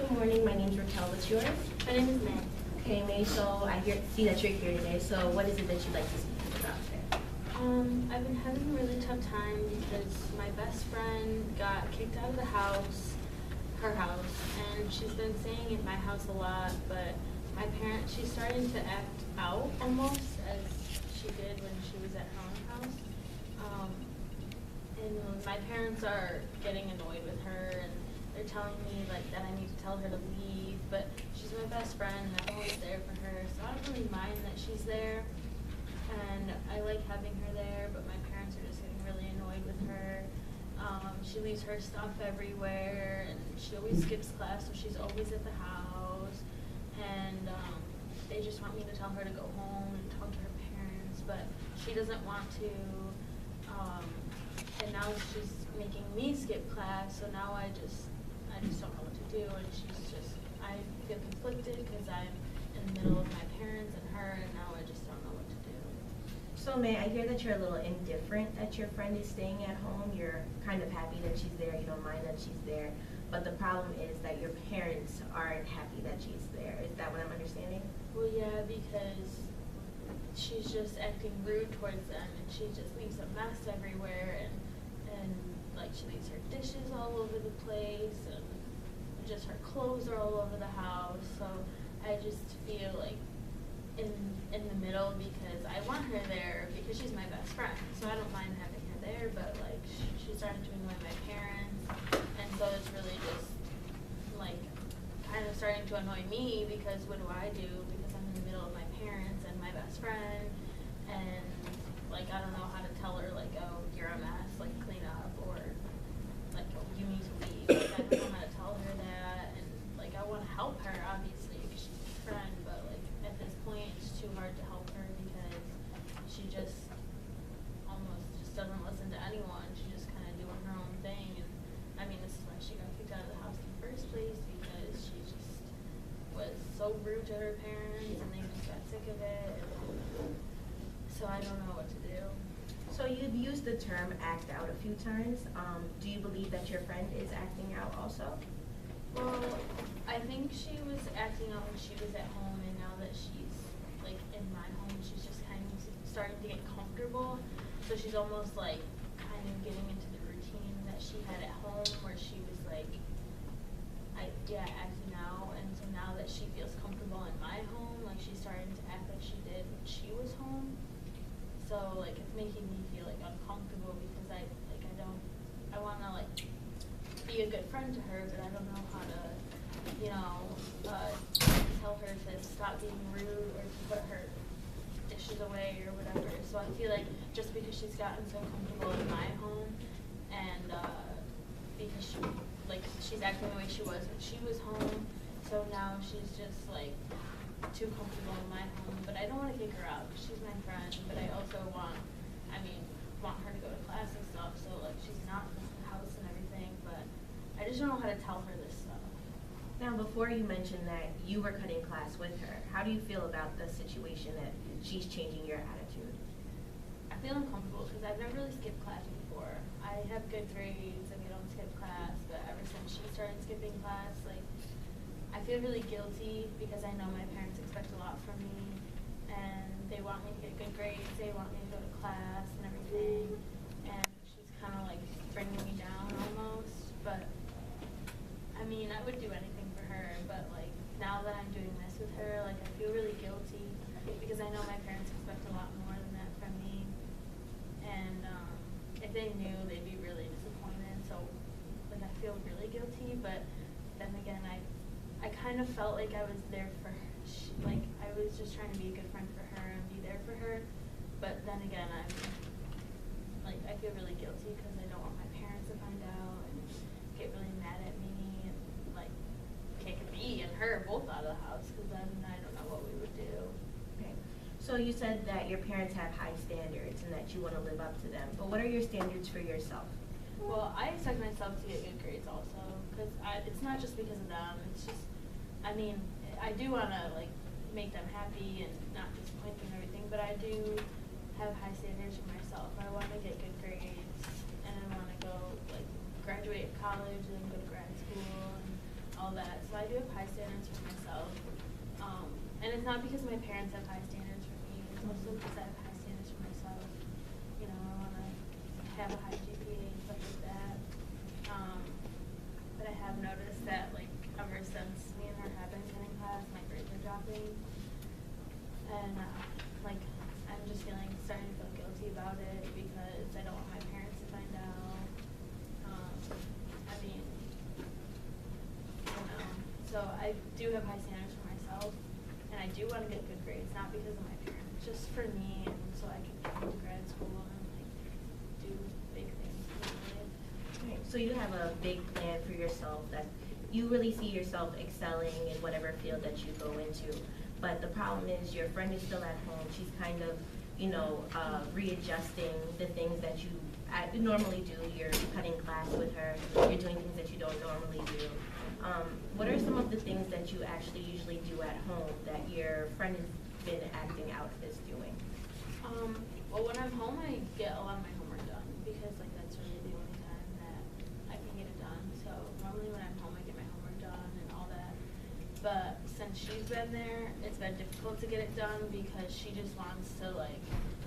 Good morning. My name's Raquel. What's yours? My name is May. Okay, May. So see that you're here today. So what is it that you'd like to speak about today? I've been having a really tough time because my best friend got kicked out of the house, her house, and she's been staying at my house a lot, but my parents, she's starting to act out almost as she did when she was at her own house. And my parents are getting annoyed with her, and they're telling me like that I need to tell her to leave, but she's my best friend and I'm always there for her, so I don't really mind that she's there. And I like having her there, but my parents are just getting really annoyed with her. She leaves her stuff everywhere, and she always skips class, so she's always at the house. And they just want me to tell her to go home and talk to her parents, but she doesn't want to. And now she's making me skip class, so now I just don't know what to do. And I feel conflicted because I'm in the middle of my parents and her, and now I just don't know what to do. So May, I hear that you're a little indifferent that your friend is staying at home. You're kind of happy that she's there. You don't mind that she's there. But the problem is that your parents aren't happy that she's there. Is that what I'm understanding? Well, yeah, because she's just acting rude towards them, and she just leaves a mess everywhere, and like she leaves her dishes all over the place, and just her clothes are all over the house. So I just feel like in the middle, because I want her there because she's my best friend, so I don't mind having her there, but like she's starting to annoy my parents, and so it's really just like kind of starting to annoy me, because what do I do, because I'm in the middle of my parents and my best friend, and like I don't know how to tell her like, oh, you're a mess, like clean up, or like, oh, you need to leave. Like, I don't know how to tell her that, and like I want to help her obviously because she's my friend, but like at this point it's too hard to help her because she just almost just doesn't listen to anyone. She's just kind of doing her own thing, and I mean this is why she got kicked out of the house in the first place, because she just was so rude to her parents, and they just got sick of it. And so I don't know what to do. So you've used the term act out a few times. Do you believe that your friend is acting out also? Well, I think she was acting out when she was at home, and now that she's like in my home, she's just kind of starting to get comfortable. So she's almost like kind of getting into the routine that she had at home, where she was like, acting out. And so now that she feels comfortable in my home, like she's starting to act like she did when she was home. So like it's making me feel like uncomfortable, because I want to like be a good friend to her, but I don't know how to, tell her to stop being rude or to put her dishes away or whatever. So I feel like just because she's gotten so comfortable in my home, and because she's acting the way she was when she was home, so now she's just like too comfortable in my home. But I don't want to kick her out because she's my friend, but I also want her to go to class and stuff, so like she's not in the house and everything, but I just don't know how to tell her this stuff. Now, before you mentioned that you were cutting class with her, how do you feel about the situation that she's changing your attitude? I feel uncomfortable because I've never really skipped class before. I have good grades and we don't skip class, but ever since she started skipping class, like I feel really guilty because I know my parents expect a lot from me, and they want me to get good grades, they want me to go to class and everything, and she's kind of like bringing me down almost. But I mean, I would do anything for her, but like now that I'm doing this with her, like I feel really guilty because I know my parents expect a lot more than that from me, and if they knew, they'd be really disappointed. So like I feel really guilty, but then again, I kind of felt like I was there for her. Like I was just trying to be a good friend for her and be there for her, but then again, I feel really guilty because I don't want my parents to find out and get really mad at me and like kick me and her both out of the house, because then I don't know what we would do. Okay. So you said that your parents have high standards and that you want to live up to them, but what are your standards for yourself? Well, I expect myself to get good grades also, because it's not just because of them. It's just, I mean, I do want to like make them happy and not disappoint them and everything, but I do have high standards for myself. I want to get good grades, and I want to go like graduate college and then go to grad school and all all that. So I do have high standards for myself. And it's not because my parents have high standards for me, it's also because I have high standards for myself. You know, I want to have a high GPA and stuff like that. But I have noticed that, like, ever since me and her have been attending class, my grades are dropping. And, like, I'm just starting to feel guilty about it because I don't want my parents to find out. I mean, you know, so I do have high standards for myself, and I do want to get good grades, not because of my parents, just for me, and so I can get into grad school and, like, do big things in my life. Right. So you have a big plan for yourself that you really see yourself excelling in whatever field that you go into. But the problem is your friend is still at home. She's kind of, readjusting the things that you normally do. You're cutting class with her. You're doing things that you don't normally do. What are some of the things that you actually usually do at home that your friend has been acting out as doing? Well, when I'm home, I get a lot of my homework done because, like, that's really the only time that I can get it done. So normally when I'm home, I get my homework done and all that. But since she's been there, it's been difficult to get it done because she just wants to, like,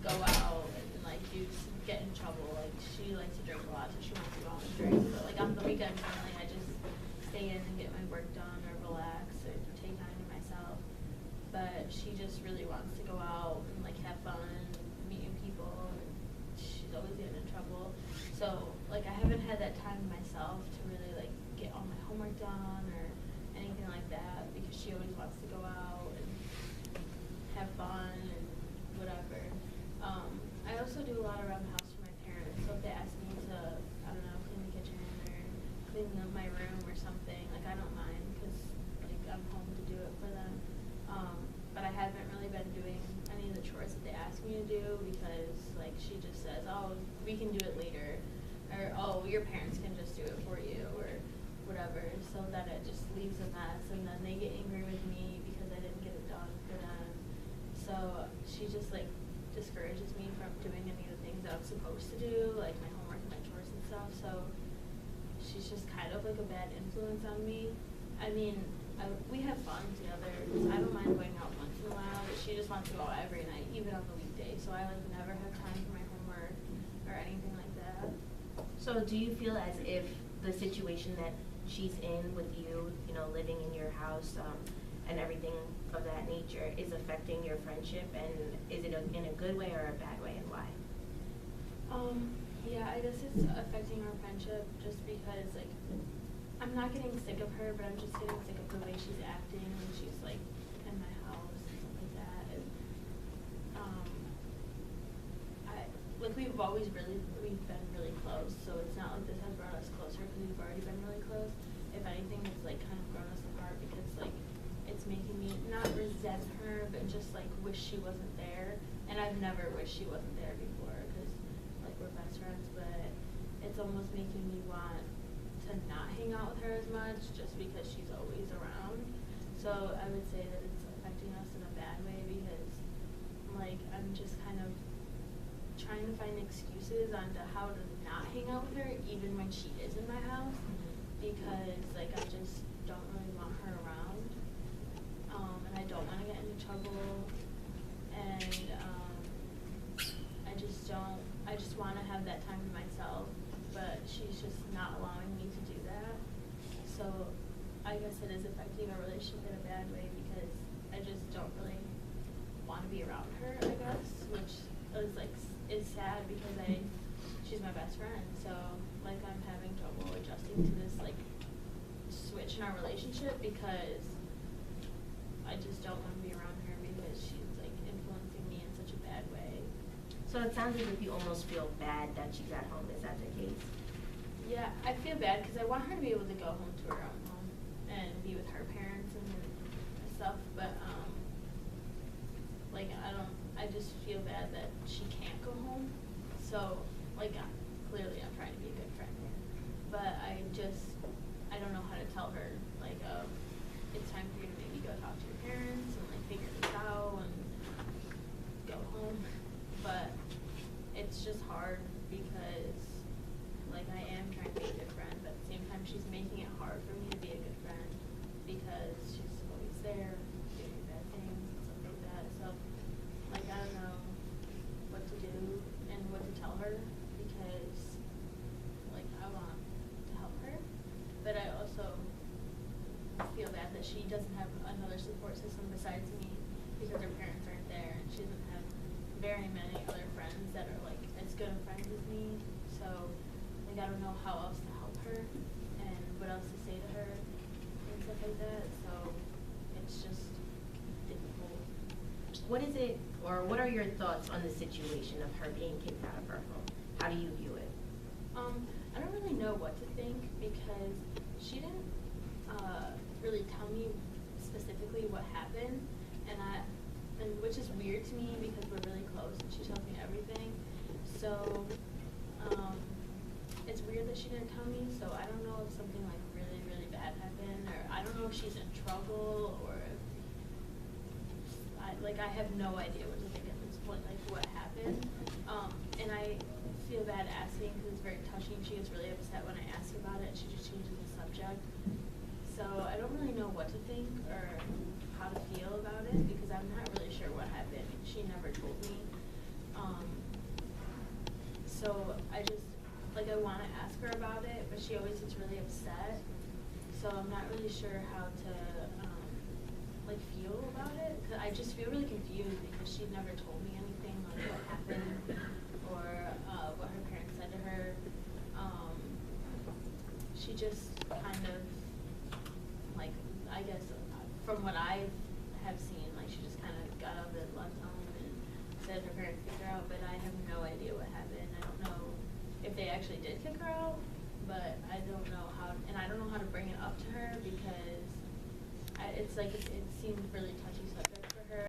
go out and, like, get in trouble. Like, she likes to drink a lot, so she wants to go out and drink. But, like, on the weekend, normally I just stay in and get my work done or relax or take time to myself. But she just really wants to go out and, like, have fun and meet new people, and she's always getting in trouble. So, like, I haven't had that time to myself to really, like, get all my homework done or anything like that because she always wants to go out and have fun and whatever. I also do a lot around the house for my parents. So if they ask me to, I don't know, clean the kitchen or clean up my room or something, like, I don't mind because, like, I'm home to do it for them. But I haven't really been doing any of the chores that they ask me to do because, like, she just says, oh, we can do it later, or, oh, your parents can just do it for you, or whatever, so that it just leaves a mess, and then they get angry with me because I didn't get it done for them. So she just, like, discourages me from doing any of the things that I'm supposed to do, like my homework and my chores and stuff. So she's just kind of like a bad influence on me. I mean, we have fun together. I don't mind going out once in a while, but she just wants to go out every night, even on the weekday. So I, like, never have time for my homework or anything like that. So do you feel as if the situation that she's in with you, living in your house, and everything of that nature is affecting your friendship, and is it in a good way or a bad way, and why? Yeah, I guess it's affecting our friendship just because, like, I'm not getting sick of her, but I'm just getting sick of the way she's acting when she's, like, in my house and stuff like that. And, we've been really close, so it's not like this has brought us closer because we've already been really close. If anything, it's, like, kind of grown us apart because, like, it's making me not resent her, but just, like, wish she wasn't there. And I've never wished she wasn't there before because, like, we're best friends, but it's almost making me want to not hang out with her as much just because she's always around. So I would say that it's affecting us in a bad way because, like, I'm just kind of trying to find excuses on to how to not hang out with her even when she is in my house because, like, I just don't really want her around, and I don't want to get into trouble, and I just want to have that time to myself, but she's just not allowing me to do that. So I guess it is affecting our relationship in a bad way because I just don't really want to be around her, I guess, which is sad because she's my best friend. So, like, I'm having trouble adjusting to this, like, switch in our relationship because I just don't want to be around her because she's, like, influencing me in such a bad way. So it sounds as if you almost feel bad that she's at home. Is that the case? Yeah, I feel bad because I want her to be able to go home to her own home and be with her parents and stuff, but like, I just feel bad that she can't go home. So, like, clearly I'm trying to be a good friend here, but I don't know how to tell her, like, it's time for you to maybe go talk to your parents and, like, figure this out and go home. But it's just hard because, like, I am trying to be a good friend, but at the same time she's making it hard sad that she doesn't have another support system besides me because her parents aren't there, and she doesn't have very many other friends that are like as good of friends as me. So like I don't know how else to help her and what else to say to her and stuff like that. So it's just difficult. What is it, or what are your thoughts on the situation of her being kicked out of her home? How do you view it? I don't really know what to think because she didn't really tell me specifically what happened, and which is weird to me because we're really close and she tells me everything. So it's weird that she didn't tell me. So I don't know if something like really, really bad happened, or I don't know if she's in trouble, or if I have no idea what to think at this point, like what happened. And I feel bad asking because it's very touching. She gets really upset when I ask about it. She just changes the subject. So I don't really know what to think or how to feel about it because I'm not really sure what happened. She never told me. So I just, I want to ask her about it, but she always gets really upset. So I'm not really sure how to, feel about it. 'Cause I just feel really confused because she never told me anything, like what happened or what her parents said to her. She just kind of, I guess, from what I have seen, she just kind of got up and left home and said her parents kicked her out, but I have no idea what happened. I don't know if they actually did kick her out, but I don't know how, and I don't know how to bring it up to her because it seemed really